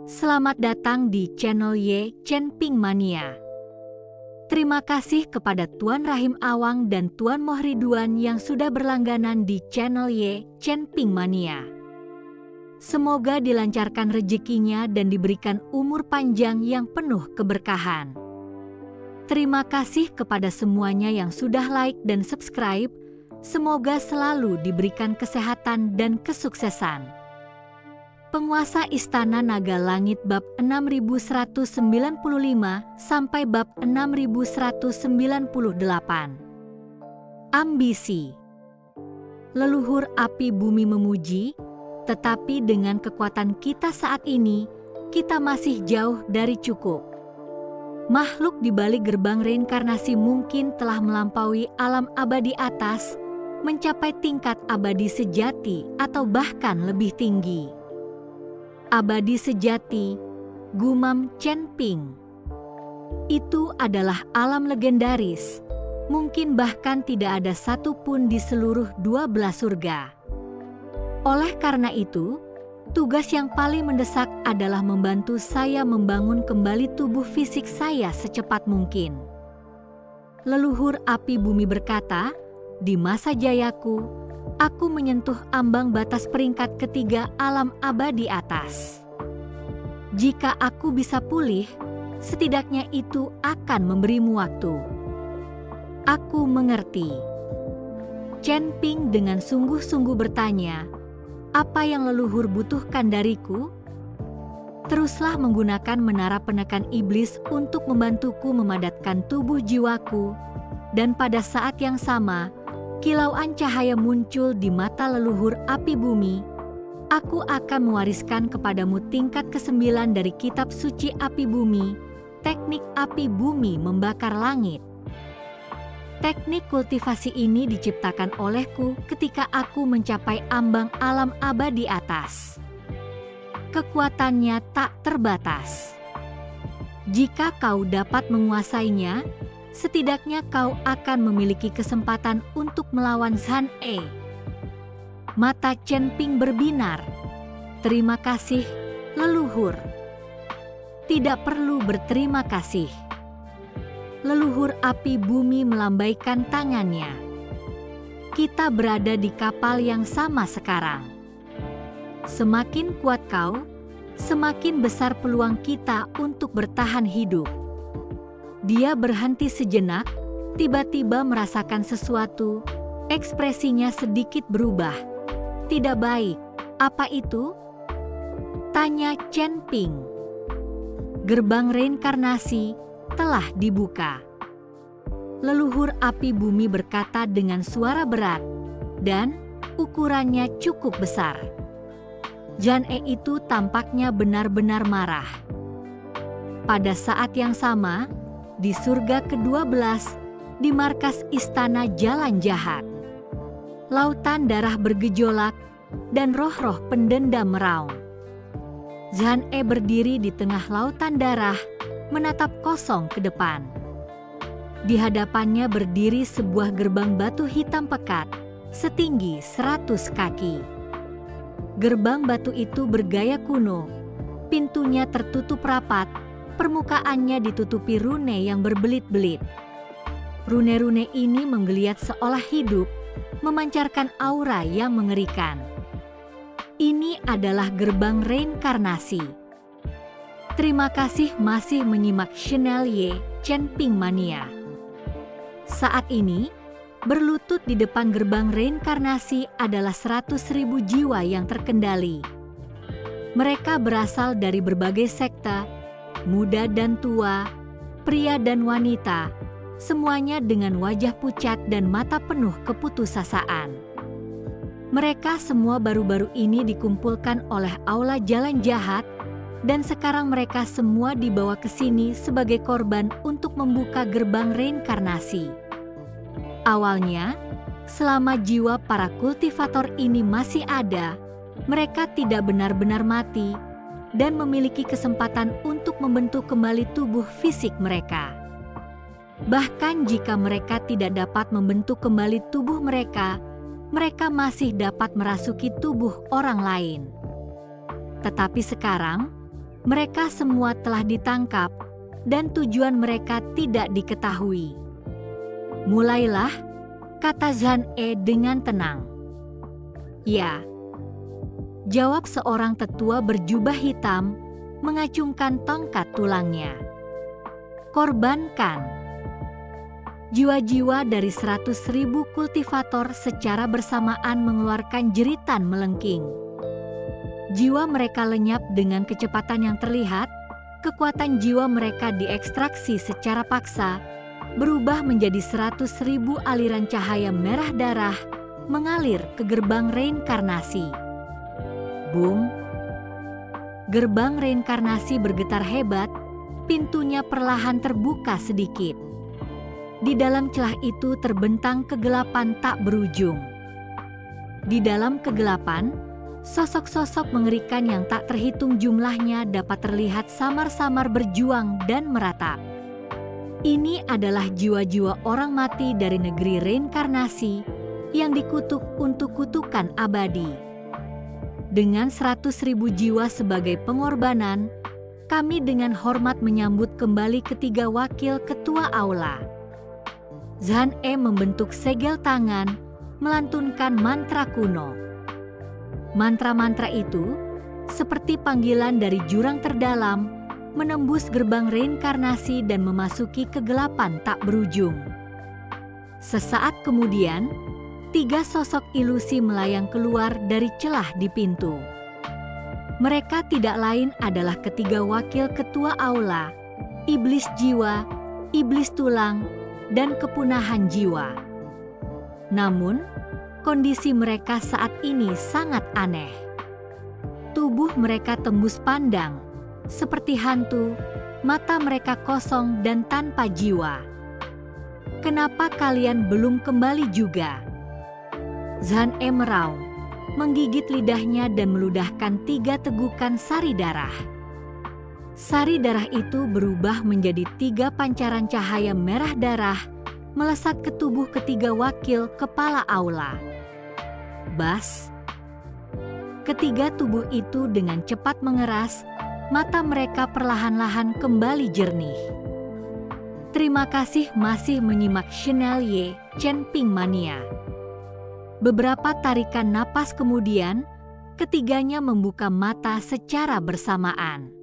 Selamat datang di channel Ye Chen Ping Mania. Terima kasih kepada Tuan Rahim Awang dan Tuan Mohriduan yang sudah berlangganan di channel Ye Chen Ping Mania. Semoga dilancarkan rezekinya dan diberikan umur panjang yang penuh keberkahan. Terima kasih kepada semuanya yang sudah like dan subscribe. Semoga selalu diberikan kesehatan dan kesuksesan. Penguasa Istana Naga Langit bab 6195 sampai bab 6198. Ambisi. Leluhur api bumi memuji, tetapi dengan kekuatan kita saat ini, kita masih jauh dari cukup. Makhluk di balik gerbang reinkarnasi mungkin telah melampaui alam abadi atas, mencapai tingkat abadi sejati atau bahkan lebih tinggi. Abadi sejati, gumam Chen Ping. Itu adalah alam legendaris, mungkin bahkan tidak ada satupun di seluruh 12 surga. Oleh karena itu, tugas yang paling mendesak adalah membantu saya membangun kembali tubuh fisik saya secepat mungkin. Leluhur api bumi berkata, di masa jayaku, aku menyentuh ambang batas peringkat ketiga alam abadi atas. Jika aku bisa pulih, setidaknya itu akan memberimu waktu. Aku mengerti. Chen Ping dengan sungguh-sungguh bertanya, apa yang leluhur butuhkan dariku? Teruslah menggunakan menara penekan iblis untuk membantuku memadatkan tubuh jiwaku, dan pada saat yang sama, kilauan cahaya muncul di mata leluhur api bumi. Aku akan mewariskan kepadamu tingkat ke-9 dari kitab suci api bumi, teknik api bumi membakar langit. Teknik kultivasi ini diciptakan olehku ketika aku mencapai ambang alam abadi atas. Kekuatannya tak terbatas. Jika kau dapat menguasainya, setidaknya kau akan memiliki kesempatan untuk melawan Zhan E. Mata Chen Ping berbinar. Terima kasih, leluhur. Tidak perlu berterima kasih. Leluhur api bumi melambaikan tangannya. Kita berada di kapal yang sama sekarang. Semakin kuat kau, semakin besar peluang kita untuk bertahan hidup. Dia berhenti sejenak, tiba-tiba merasakan sesuatu, ekspresinya sedikit berubah. Tidak baik, apa itu? Tanya Chen Ping. Gerbang reinkarnasi telah dibuka. Leluhur api bumi berkata dengan suara berat, dan ukurannya cukup besar. Zhan E itu tampaknya benar-benar marah. Pada saat yang sama, di surga ke-12, di markas Istana Jalan Jahat, lautan darah bergejolak dan roh-roh pendendam meraung. Zhan E berdiri di tengah lautan darah, menatap kosong ke depan. Di hadapannya berdiri sebuah gerbang batu hitam pekat, setinggi 100 kaki. Gerbang batu itu bergaya kuno, pintunya tertutup rapat, permukaannya ditutupi rune yang berbelit-belit. Rune-rune ini menggeliat seolah hidup, memancarkan aura yang mengerikan. Ini adalah gerbang reinkarnasi. Terima kasih masih menyimak channel Ye Chen Ping Mania. Saat ini, berlutut di depan gerbang reinkarnasi adalah 100.000 jiwa yang terkendali. Mereka berasal dari berbagai sekte, muda dan tua, pria dan wanita, semuanya dengan wajah pucat dan mata penuh keputusasaan. Mereka semua baru-baru ini dikumpulkan oleh Aula Jalan Jahat, dan sekarang mereka semua dibawa ke sini sebagai korban untuk membuka gerbang reinkarnasi. Awalnya, selama jiwa para kultivator ini masih ada, mereka tidak benar-benar mati dan memiliki kesempatan untuk membentuk kembali tubuh fisik mereka. Bahkan jika mereka tidak dapat membentuk kembali tubuh mereka, mereka masih dapat merasuki tubuh orang lain. Tetapi sekarang, Mereka semua telah ditangkap dan tujuan mereka tidak diketahui. Mulailah, kata Zhan E dengan tenang. Ya, jawab seorang tetua berjubah hitam mengacungkan tongkat tulangnya. Korbankan. Jiwa-jiwa dari 100.000 kultivator secara bersamaan mengeluarkan jeritan melengking. Jiwa mereka lenyap dengan kecepatan yang terlihat, kekuatan jiwa mereka diekstraksi secara paksa, berubah menjadi 100.000 aliran cahaya merah darah mengalir ke gerbang reinkarnasi. Boom! Gerbang reinkarnasi bergetar hebat, pintunya perlahan terbuka sedikit. Di dalam celah itu terbentang kegelapan tak berujung. Di dalam kegelapan, sosok-sosok mengerikan yang tak terhitung jumlahnya dapat terlihat samar-samar berjuang dan meratap. Ini adalah jiwa-jiwa orang mati dari negeri reinkarnasi yang dikutuk untuk kutukan abadi. Dengan 100.000 jiwa sebagai pengorbanan, kami dengan hormat menyambut kembali ketiga wakil ketua aula. Zhan E membentuk segel tangan, melantunkan mantra kuno. Mantra-mantra itu, seperti panggilan dari jurang terdalam, menembus gerbang reinkarnasi dan memasuki kegelapan tak berujung. Sesaat kemudian, 3 sosok ilusi melayang keluar dari celah di pintu. Mereka tidak lain adalah ketiga wakil ketua aula, iblis jiwa, iblis tulang, dan kepunahan jiwa. Namun, kondisi mereka saat ini sangat aneh. Tubuh mereka tembus pandang, seperti hantu, mata mereka kosong dan tanpa jiwa. Kenapa kalian belum kembali juga? Zhan E meraung, menggigit lidahnya dan meludahkan 3 tegukan sari darah. Sari darah itu berubah menjadi 3 pancaran cahaya merah darah melesat ke tubuh ketiga wakil kepala aula. Bas! Ketiga tubuh itu dengan cepat mengeras, mata mereka perlahan-lahan kembali jernih. Terima kasih masih menyimak Channel Chen Ping Mania. Beberapa tarikan napas kemudian, ketiganya membuka mata secara bersamaan.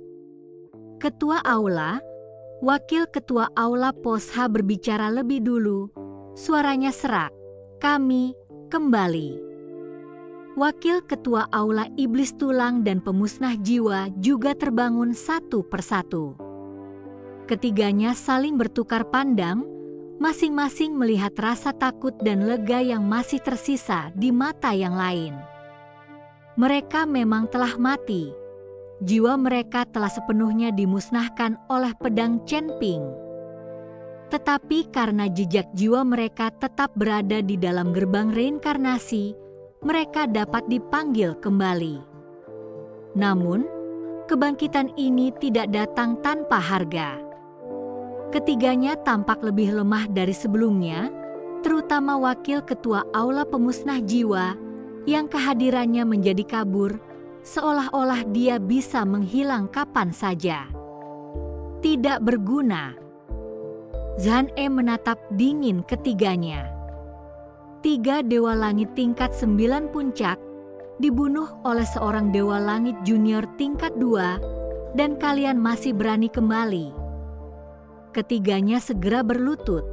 Ketua aula, wakil ketua aula Posha berbicara lebih dulu, suaranya serak. Kami kembali. Wakil ketua aula iblis tulang dan pemusnah jiwa juga terbangun satu persatu. Ketiganya saling bertukar pandang, masing-masing melihat rasa takut dan lega yang masih tersisa di mata yang lain. Mereka memang telah mati. Jiwa mereka telah sepenuhnya dimusnahkan oleh pedang Chen Ping. Tetapi karena jejak jiwa mereka tetap berada di dalam gerbang reinkarnasi, mereka dapat dipanggil kembali. Namun, kebangkitan ini tidak datang tanpa harga. Ketiganya tampak lebih lemah dari sebelumnya, terutama wakil ketua aula pemusnah jiwa yang kehadirannya menjadi kabur, seolah-olah dia bisa menghilang kapan saja. Tidak berguna. Zhan E menatap dingin ketiganya. 3 dewa langit tingkat 9 puncak dibunuh oleh seorang dewa langit junior tingkat 2 dan kalian masih berani kembali. Ketiganya segera berlutut.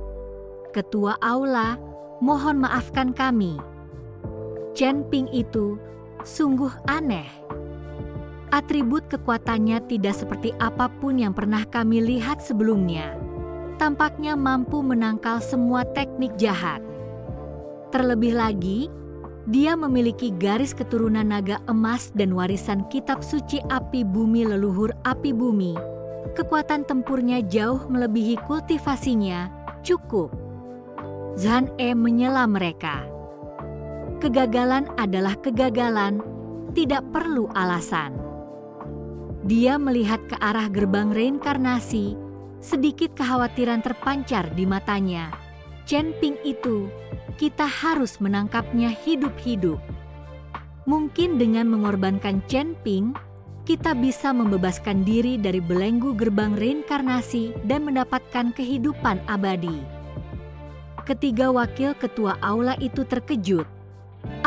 Ketua aula, mohon maafkan kami. Chen Ping itu sungguh aneh. Atribut kekuatannya tidak seperti apapun yang pernah kami lihat sebelumnya. Tampaknya mampu menangkal semua teknik jahat. Terlebih lagi, dia memiliki garis keturunan naga emas dan warisan kitab suci api bumi leluhur api bumi. Kekuatan tempurnya jauh melebihi kultivasinya, cukup. Zhan E menyela mereka. Kegagalan adalah kegagalan, tidak perlu alasan. Dia melihat ke arah gerbang reinkarnasi, sedikit kekhawatiran terpancar di matanya. Chen Ping itu, kita harus menangkapnya hidup-hidup. Mungkin dengan mengorbankan Chen Ping, kita bisa membebaskan diri dari belenggu gerbang reinkarnasi dan mendapatkan kehidupan abadi. Ketiga wakil ketua aula itu terkejut.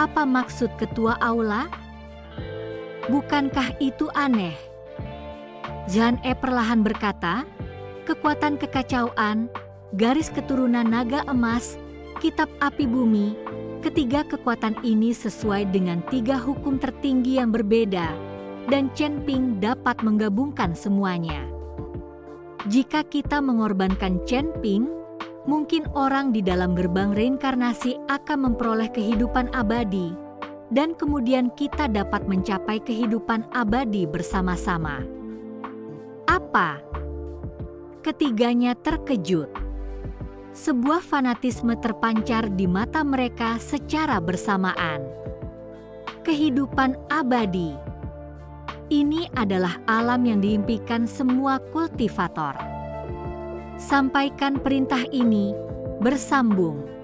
Apa maksud ketua aula? Bukankah itu aneh? Zhan E perlahan berkata, kekuatan kekacauan, garis keturunan naga emas, kitab api bumi, ketiga kekuatan ini sesuai dengan tiga hukum tertinggi yang berbeda, dan Chen Ping dapat menggabungkan semuanya. Jika kita mengorbankan Chen Ping, mungkin orang di dalam gerbang reinkarnasi akan memperoleh kehidupan abadi, dan kemudian kita dapat mencapai kehidupan abadi bersama-sama. Apa? Ketiganya terkejut. Sebuah fanatisme terpancar di mata mereka secara bersamaan. Kehidupan abadi. Ini adalah alam yang diimpikan semua kultivator. Sampaikan perintah ini bersambung.